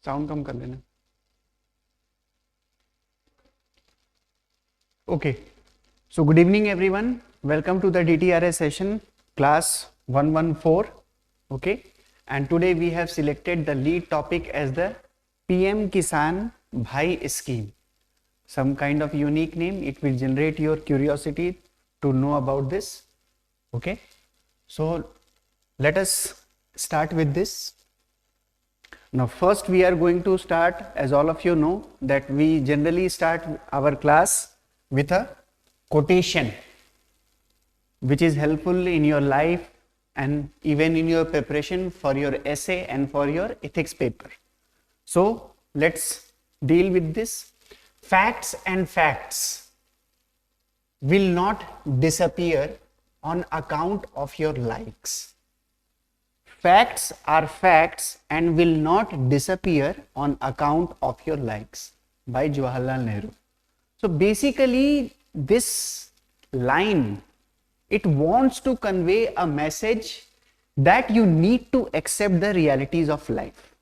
Sound कम कर लेना. Okay, so good evening everyone. Welcome to the DTRS session, class 114. Okay, and today we have selected the lead topic as the PM KISAN BHAI scheme. Some kind of unique name. It will generate your curiosity to know about this. Okay, so let us start with this. Now first we are going to start, as all of you know, that we generally start our class with a quotation which is helpful in your life and even in your preparation for your essay and for your ethics paper. So let's deal with this. Facts and facts will not disappear on account of your likes. Facts are facts and will not disappear on account of your likes, by Jawaharlal Nehru. So basically this line, it wants to convey a message that you need to accept the realities of life.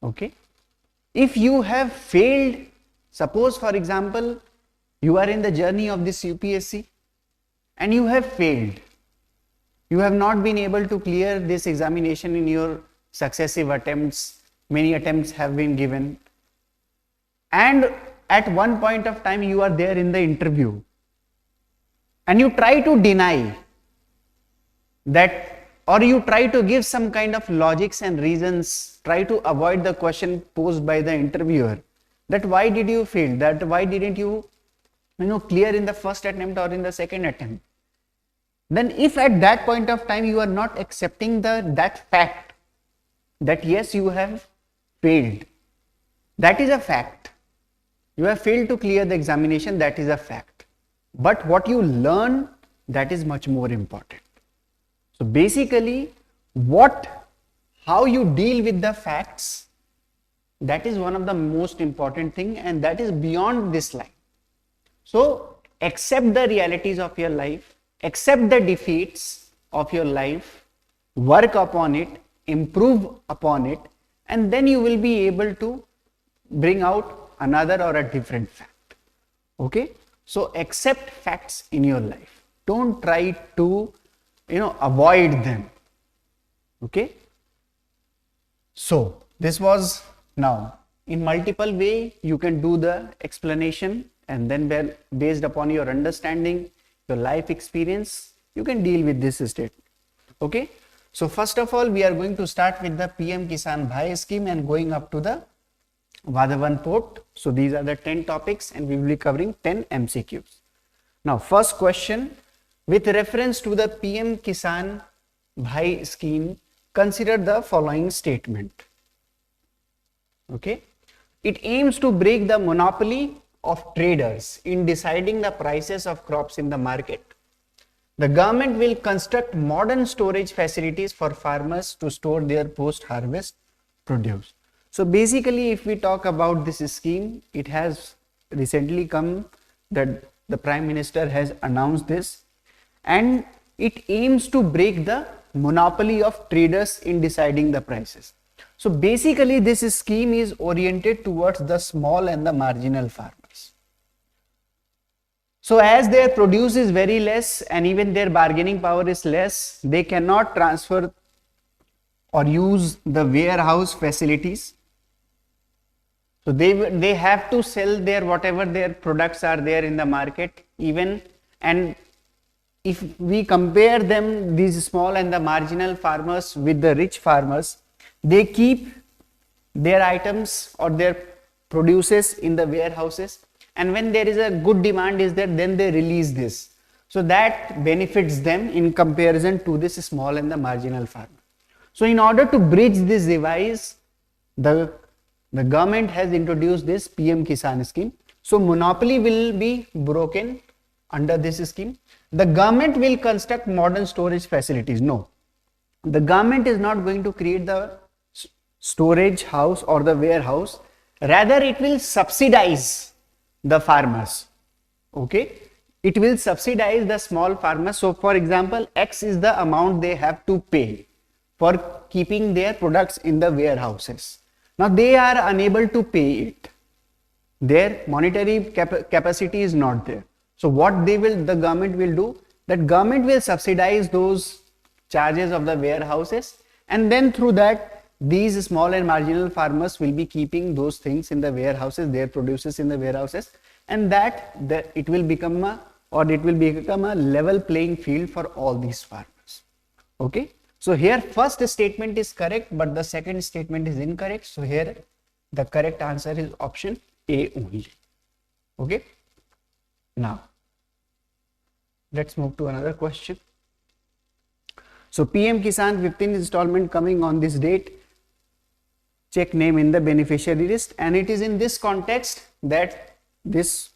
Okay, if you have failed, suppose for example you are in the journey of this UPSC and you have failed, you have not been able to clear this examination in your successive attempts, many attempts have been given, and at one point of time you are there in the interview and you try to deny that, or you try to give some kind of logics and reasons, try to avoid the question posed by the interviewer, that why did you fail, that why didn't you clear in the first attempt or in the second attempt. Then if at that point of time you are not accepting that fact that yes, you have failed, that is a fact. You have failed to clear the examination, that is a fact. But what you learn, that is much more important. So basically, how you deal with the facts, that is one of the most important thing, and that is beyond this line. So accept the realities of your life, accept the defeats of your life, work upon it, improve upon it, and then you will be able to bring out another or a different fact. Okay, so accept facts in your life, don't try to avoid them. Okay, so this was, now in multiple way you can do the explanation, and then based upon your understanding, your life experience, you can deal with this statement. Okay, so first of all we are going to start with the PM KISAN BHAI scheme and going up to the Vadhavan port. So these are the 10 topics and we will be covering 10 MCQs. Now first question, with reference to the PM KISAN BHAI scheme, consider the following statement. Okay, it aims to break the monopoly of traders in deciding the prices of crops in the market. The government will construct modern storage facilities for farmers to store their post-harvest produce. So basically if we talk about this scheme, it has recently come that the Prime Minister has announced this, and it aims to break the monopoly of traders in deciding the prices. So basically this scheme is oriented towards the small and the marginal farmers. So as their produce is very less and even their bargaining power is less, they cannot transfer or use the warehouse facilities. So they have to sell their whatever their products are there in the market even, and if we compare them, these small and the marginal farmers with the rich farmers, they keep their items or their produces in the warehouses, and when there is a good demand is there, then they release this. So that benefits them in comparison to this small and the marginal farmer. So in order to bridge this divide, the government has introduced this PM KISAN scheme. So monopoly will be broken under this scheme. The government will construct modern storage facilities. No, the government is not going to create the storage house or the warehouse. Rather, it will subsidize the farmers. Okay, it will subsidize the small farmers. So for example, X is the amount they have to pay for keeping their products in the warehouses. Now they are unable to pay it. Their monetary capacity is not there. So what the government will do, that government will subsidize those charges of the warehouses, and then through that these small and marginal farmers will be keeping those things in the warehouses, their produces in the warehouses, and that it will become a level playing field for all these farmers. Okay. So here first statement is correct, but the second statement is incorrect. So here the correct answer is option A only. Okay. Now let's move to another question. So PM Kisan 15th installment coming on this date. Check name in the beneficiary list, and it is in this context that this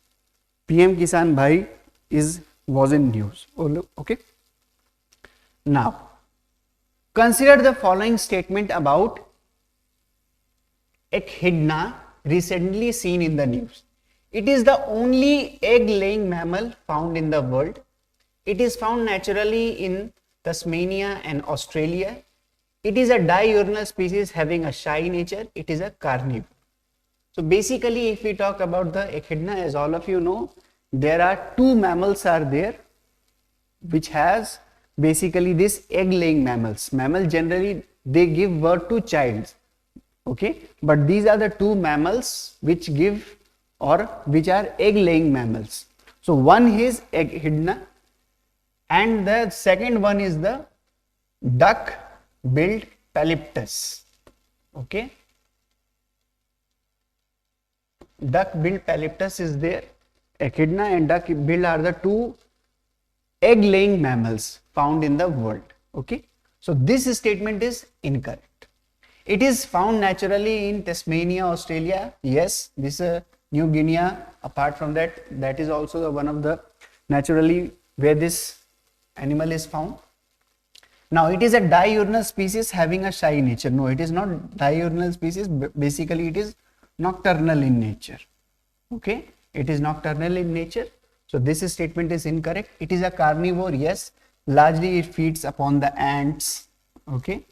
PM Kisan Bhai was in news. Okay. Now consider the following statement about echidna recently seen in the news. It is the only egg-laying mammal found in the world. It is found naturally in Tasmania and Australia. It is a diurnal species having a shy nature. It is a carnivore. So basically, if we talk about the echidna, as all of you know, there are two mammals are there which has basically this egg-laying mammals. Mammals generally they give birth to childs. Okay, but these are the two mammals which give or which are egg-laying mammals. So one is echidna, and the second one is the duck-billed palyptus. Okay, duck-billed palyptus is there. Echidna and duck-billed are the two egg-laying mammals found in the world. Okay, so this statement is incorrect. It is found naturally in Tasmania, Australia. Yes, this New Guinea. Apart from that, that is also the one of the naturally where this animal is found. Now it is a diurnal species having a shy nature. No, it is not diurnal species. Basically, it is nocturnal in nature. Okay, it is nocturnal in nature. So this statement is incorrect. It is a carnivore. Yes, largely it feeds upon the ants. Okay,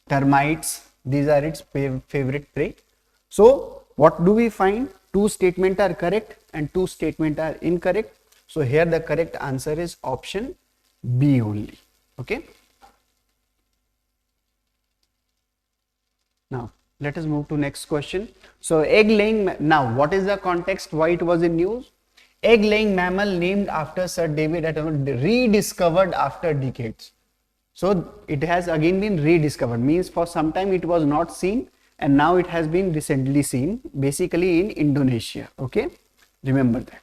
termites. These are its favorite prey. So what do we find? Two statements are correct and two statements are incorrect. So here the correct answer is option B only. Okay. Now let us move to next question. So egg laying. Now what is the context? Why it was in news? Egg laying mammal named after Sir David Attenborough rediscovered after decades. So it has again been rediscovered, means for some time it was not seen and now it has been recently seen, basically in Indonesia. Okay, remember that.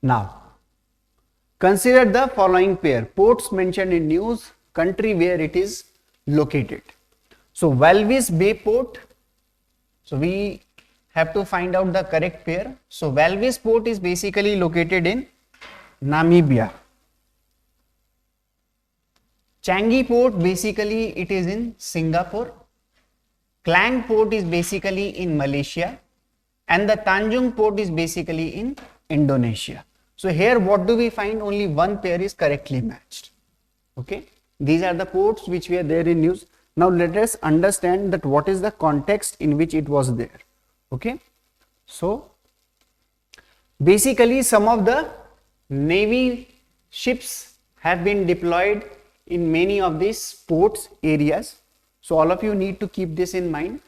Now consider the following pair: ports mentioned in news, country where it is located. So Walvis Bay Port. So we have to find out the correct pair. So Walvis Port is basically located in Namibia. Changi Port, basically it is in Singapore. Klang Port is basically in Malaysia, and the Tanjung Port is basically in Indonesia. So here what do we find? Only one pair is correctly matched. Okay, these are the ports which were there in news. Now let us understand that what is the context in which it was there. Okay, so basically some of the Navy ships have been deployed in many of these ports areas. So all of you need to keep this in mind.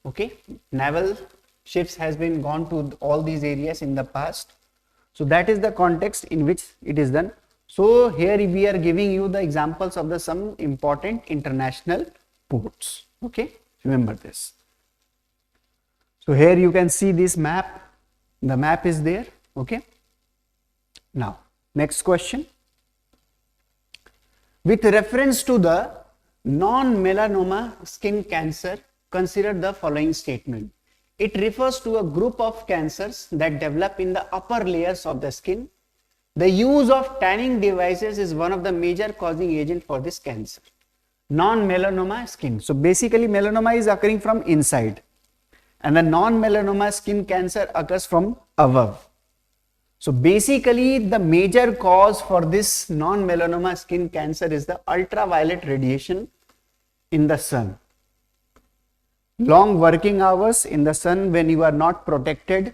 Okay, naval ships has been gone to all these areas in the past. So that is the context in which it is done. So here we are giving you the examples of the some important international ports. Okay, remember this. So here you can see this map. The map is there. Okay. Now next question. With reference to the non-melanoma skin cancer, consider the following statement. It refers to a group of cancers that develop in the upper layers of the skin. The use of tanning devices is one of the major causing agent for this cancer. Non-melanoma skin. So basically melanoma is occurring from inside, and the non-melanoma skin cancer occurs from above. So basically the major cause for this non-melanoma skin cancer is the ultraviolet radiation in the sun. long working hours in the sun when you are not protected,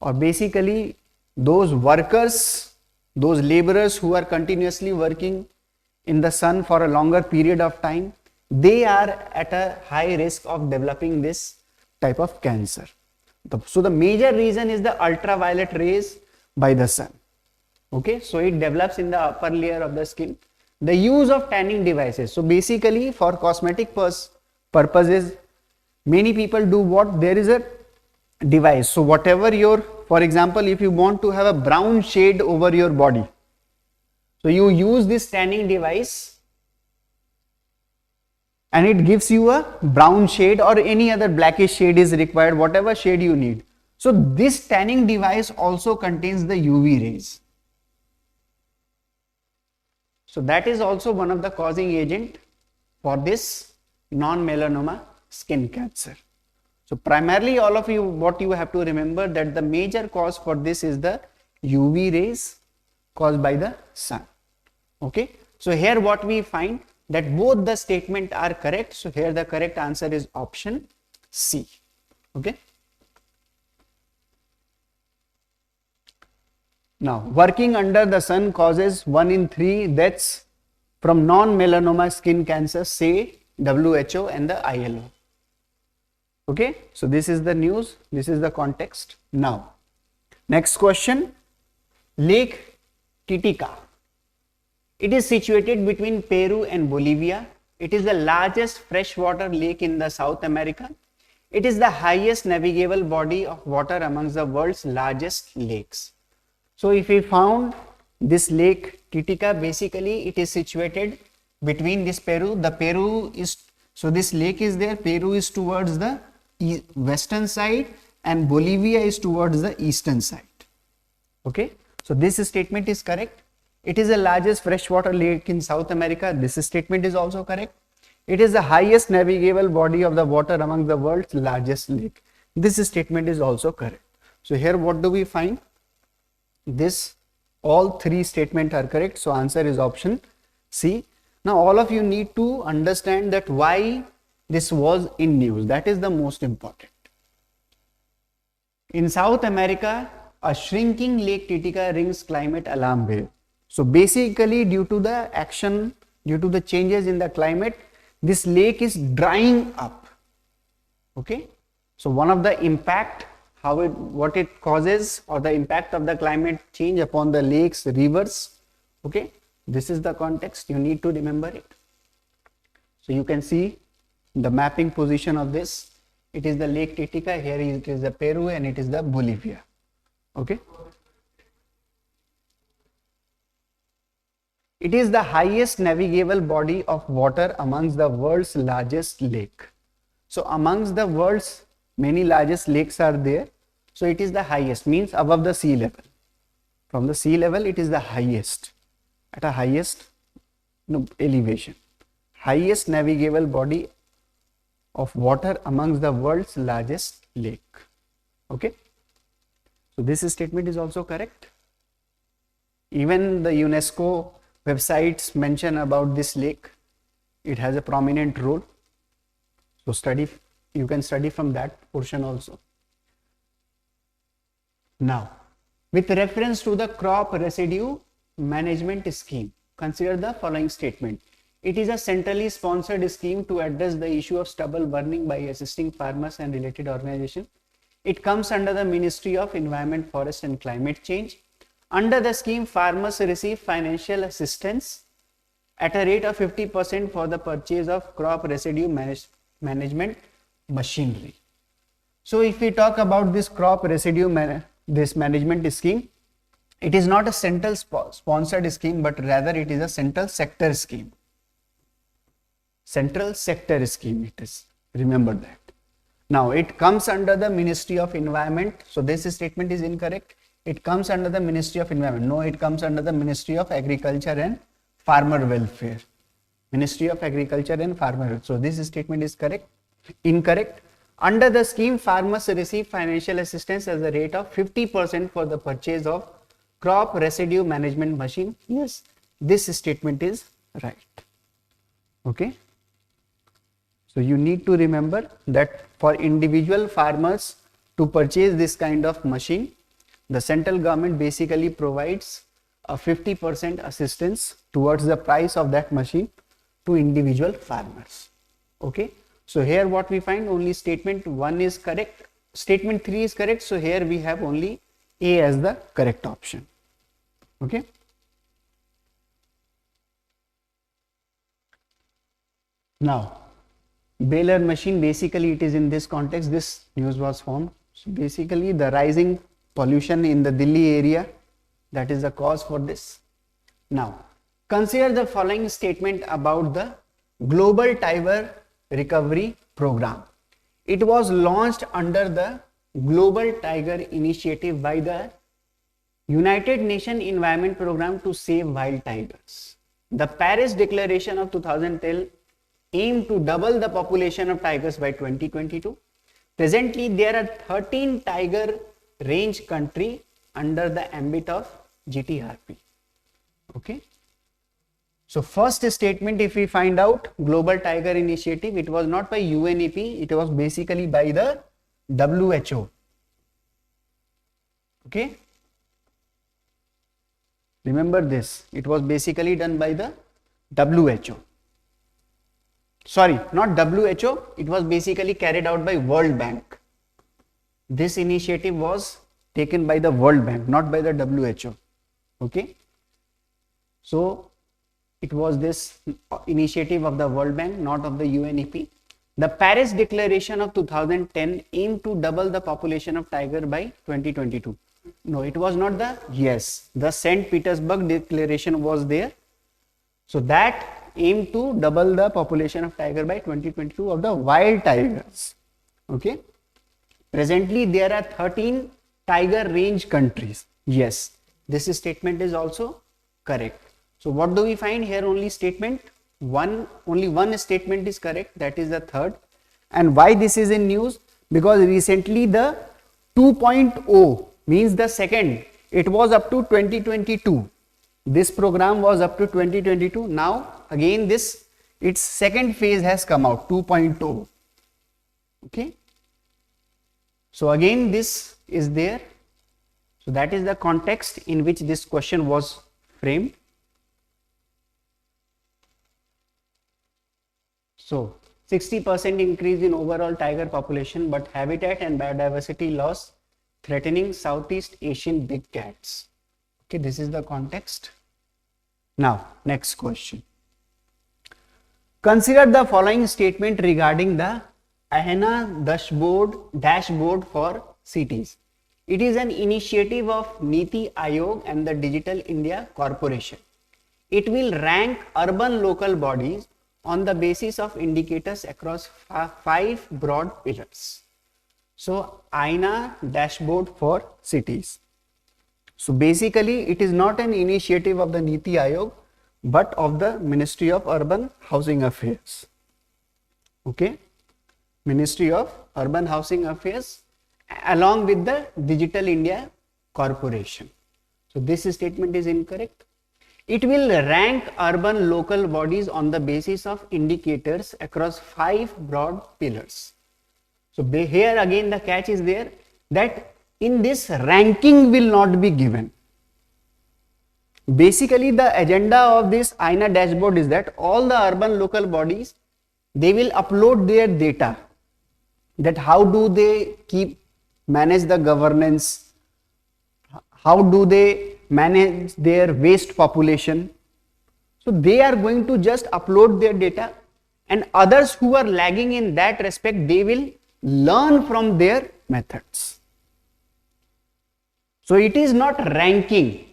or basically those workers, those laborers who are continuously working in the sun for a longer period of time, they are at a high risk of developing this type of cancer. So the major reason is the ultraviolet rays by the sun. Okay, so it develops in the upper layer of the skin. The use of tanning devices. So basically for cosmetic purposes, many people do what? There is a device. So whatever your, for example, if you want to have a brown shade over your body, so you use this tanning device and it gives you a brown shade, or any other blackish shade is required, whatever shade you need. So this tanning device also contains the UV rays. So that is also one of the causing agent for this non-melanoma skin cancer. So primarily all of you, what you have to remember, that the major cause for this is the UV rays caused by the sun. Okay, so here what we find, that both the statement are correct. So here the correct answer is option C. Okay. Now, working under the sun causes 1 in 3 deaths from non-melanoma skin cancer, say WHO and the ILO. Okay, so this is the news, this is the context. Now, next question, Lake Titicaca. It is situated between Peru and Bolivia. It is the largest freshwater lake in the South America. It is the highest navigable body of water amongst the world's largest lakes. So if we found this Lake Titicaca, basically it is situated between this Peru. The Peru is, so this lake is there, Peru is towards the western side and Bolivia is towards the eastern side. Okay, so this statement is correct. It is the largest freshwater lake in South America. This statement is also correct. It is the highest navigable body of the water among the world's largest lake. This statement is also correct. So here what do we find? This, all three statements are correct. So answer is option C. Now all of you need to understand that why this was in news. That is the most important. In South America, a shrinking Lake Titicaca rings climate alarm bell. So basically due to the action, due to the changes in the climate, this lake is drying up. Okay, so one of the impact, what it causes, or the impact of the climate change upon the lakes, rivers. Okay, this is the context, you need to remember it. So you can see the mapping position of this. It is the Lake Titicaca, here it is the Peru and it is the Bolivia. Okay, it is the highest navigable body of water amongst the world's largest lake. So amongst the world's many largest lakes are there. So it is the highest, means above the sea level. From the sea level it is the highest, at a highest elevation. Highest navigable body of water amongst the world's largest lake. Okay, so this statement is also correct. Even the UNESCO websites mention about this lake. It has a prominent role. So study, you can study from that portion also. Now, with reference to the crop residue management scheme, consider the following statement. It is a centrally sponsored scheme to address the issue of stubble burning by assisting farmers and related organizations. It comes under the Ministry of Environment, Forest and Climate Change. Under the scheme, farmers receive financial assistance at a rate of 50% for the purchase of crop residue management machinery. So if we talk about this crop residue management scheme, it is not a central sponsored scheme, but rather it is a central sector scheme. Central sector scheme it is, remember that. Now it comes under the Ministry of Environment. So this statement is incorrect. It comes under the Ministry of Environment. No, it comes under the Ministry of Agriculture and Farmer Welfare. Ministry of Agriculture and Farmer Welfare. So this statement is correct. Incorrect. Under the scheme, farmers receive financial assistance at the rate of 50% for the purchase of crop residue management machine. Yes, this statement is right. Okay. So you need to remember that for individual farmers to purchase this kind of machine, the central government basically provides a 50% assistance towards the price of that machine to individual farmers. Okay. So here what we find, only statement 1 is correct, statement 3 is correct. So here we have only A as the correct option. Okay. Now, baler machine, basically it is in this context this news was formed. So basically the rising pollution in the Delhi area, that is the cause for this. Now, consider the following statement about the Global Tiger Recovery Program. It was launched under the Global Tiger Initiative by the United Nations Environment Program to save wild tigers. The Paris Declaration of 2010 aimed to double the population of tigers by 2022. Presently, there are 13 tiger range countries under the ambit of GTRP. Okay. So first statement, if we find out Global Tiger Initiative, it was not by UNEP, it was basically by the WHO. Okay. Remember this, it was basically done by the WHO. Sorry, not WHO, it was basically carried out by World Bank. This initiative was taken by the World Bank, not by the WHO. Okay. So it was this initiative of the World Bank, not of the UNEP. The Paris Declaration of 2010 aimed to double the population of tiger by 2022. No, it was not the, yes, the St. Petersburg Declaration was there. So that aimed to double the population of tiger by 2022 of the wild tigers. Okay. Presently, there are 13 tiger range countries. Yes, this statement is also correct. So what do we find here? Only statement 1, only one statement is correct, that is the third. And why this is in news? Because recently the 2.0 means the second, it was up to 2022. This program was up to 2022. Now again this, its second phase has come out, 2.0. Okay. So again this is there. So that is the context in which this question was framed. So 60% increase in overall tiger population, but habitat and biodiversity loss threatening Southeast Asian big cats. Okay, this is the context. Now, next question. Consider the following statement regarding the IAS dashboard for cities. It is an initiative of Niti Aayog and the Digital India Corporation. It will rank urban local bodies on the basis of indicators across 5 broad pillars. So, IAS dashboard for cities. So, basically it is not an initiative of the Niti Aayog but of the Ministry of Urban Housing Affairs. Okay, Ministry of Urban Housing Affairs along with the Digital India Corporation. So, this statement is incorrect. It will rank urban local bodies on the basis of indicators across 5 broad pillars. So here again the catch is there that in this ranking will not be given. Basically the agenda of this IAS dashboard is that all the urban local bodies, they will upload their data, that how do they manage the governance, how do they manage their waste population. So they are going to just upload their data, and others who are lagging in that respect, they will learn from their methods. So it is not ranking.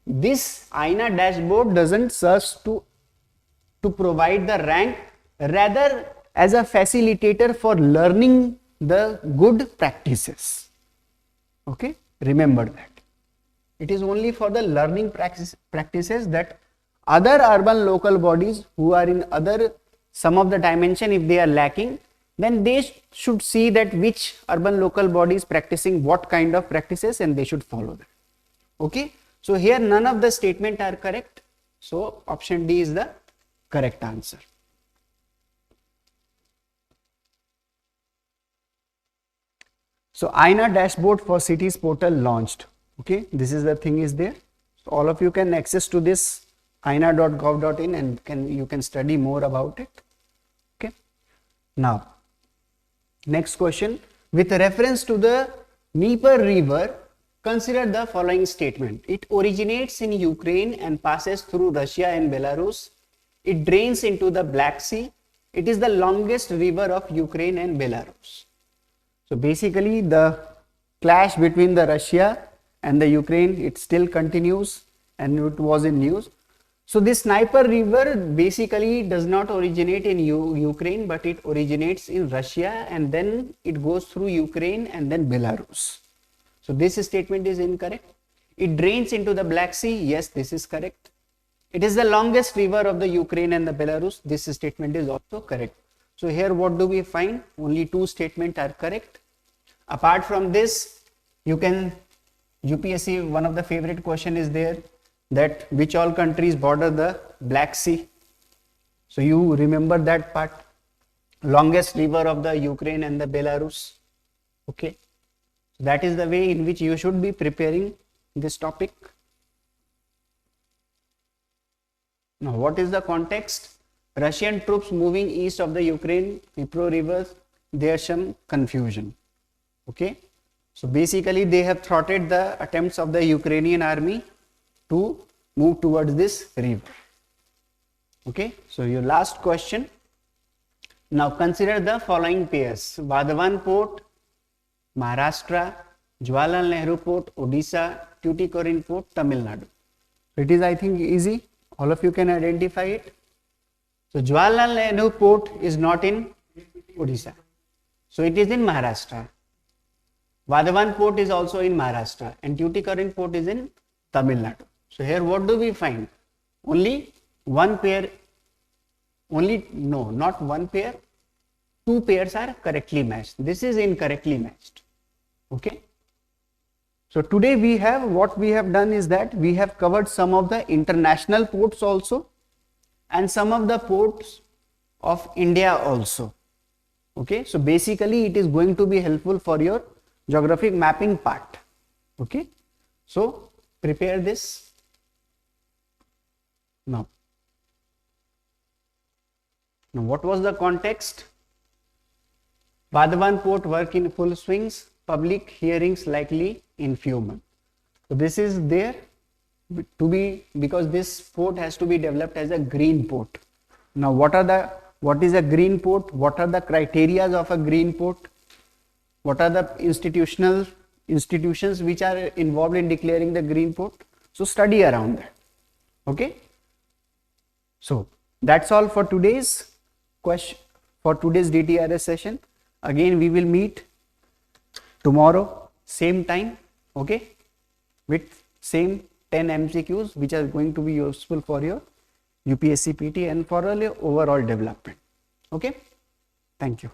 This IAS dashboard doesn't search to provide the rank, rather as a facilitator for learning the good practices. Okay, remember that. It is only for the learning practices that other urban local bodies who are in some of the dimension, if they are lacking, then they should see that which urban local body is practicing what kind of practices and they should follow that. Okay. So here none of the statement are correct. So option D is the correct answer. So INA dashboard for cities portal launched. Okay, this is the thing is there. So all of you can access to this ina.gov.in and you can study more about it. Okay. Now, next question. With reference to the Dnieper River, consider the following statement. It originates in Ukraine and passes through Russia and Belarus. It drains into the Black Sea. It is the longest river of Ukraine and Belarus. So basically the clash between the Russia and the Ukraine, it still continues and it was in news. So this Dnieper River basically does not originate in Ukraine, but it originates in Russia and then it goes through Ukraine and then Belarus. So this statement is incorrect. It drains into the Black Sea. Yes, this is correct. It is the longest river of the Ukraine and the Belarus. This statement is also correct. So here what do we find? Only two statements are correct. Apart from this, you can UPSC, one of the favorite question is there, that which all countries border the Black Sea. So you remember that part. Longest river of the Ukraine and the Belarus. Okay. That is the way in which you should be preparing this topic. Now, what is the context? Russian troops moving east of the Ukraine, Dnipro rivers, there's some confusion. Okay. So basically they have thwarted the attempts of the Ukrainian army to move towards this river. Okay. So your last question. Now consider the following pairs. Vadhavan Port, Maharashtra, Jawaharlal Nehru Port, Odisha, Tuticorin Port, Tamil Nadu. It is, I think, easy. All of you can identify it. So Jawaharlal Nehru Port is not in Odisha. So it is in Maharashtra. Vadhavan Port is also in Maharashtra and Tuticorin Port is in Tamil Nadu. So here what do we find? Only one pair, not one pair, two pairs are correctly matched. This is incorrectly matched. Okay. So today what we have done is that we have covered some of the international ports also and some of the ports of India also. Okay. So basically it is going to be helpful for your geographic mapping part. Okay. So prepare this now. Now what was the context? Vadhavan Port work in full swings, public hearings likely in few months. So this is there to be, because this port has to be developed as a green port. Now what is a green port? What are the criteria of a green port? What are the institutions which are involved in declaring the green port? So study around that. Okay. So that's all for today's question, for today's DTRS session. Again we will meet tomorrow same time, okay, with same 10 MCQs which are going to be useful for your UPSC PT and for your overall development. Okay. Thank you.